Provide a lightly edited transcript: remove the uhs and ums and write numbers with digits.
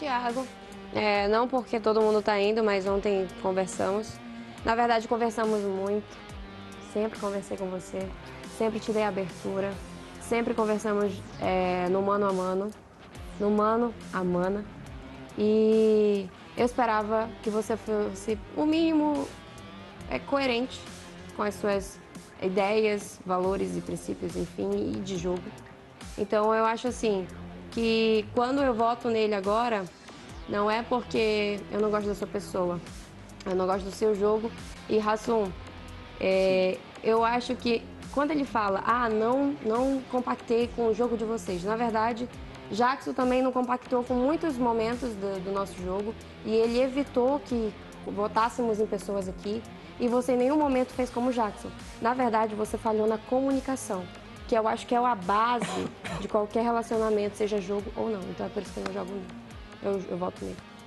Thiago. Não porque todo mundo tá indo, mas ontem conversamos. Na verdade, conversamos muito. Sempre conversei com você. Sempre te dei abertura. Sempre conversamos no mano a mano. No mano a mana. E eu esperava que você fosse, o mínimo, coerente com as suas ideias, valores e princípios, enfim, e de jogo. Então eu acho assim, que quando eu voto nele agora, não é porque eu não gosto da sua pessoa, eu não gosto do seu jogo. E Rassum, eu acho que quando ele fala, não compactei com o jogo de vocês, na verdade, Jackson também não compactou com muitos momentos do nosso jogo e ele evitou que votássemos em pessoas aqui e você em nenhum momento fez como Jackson. Na verdade, você falhou na comunicação, que eu acho que é a base de qualquer relacionamento, seja jogo ou não. Então é por isso que eu não jogo nele. Eu voto nele.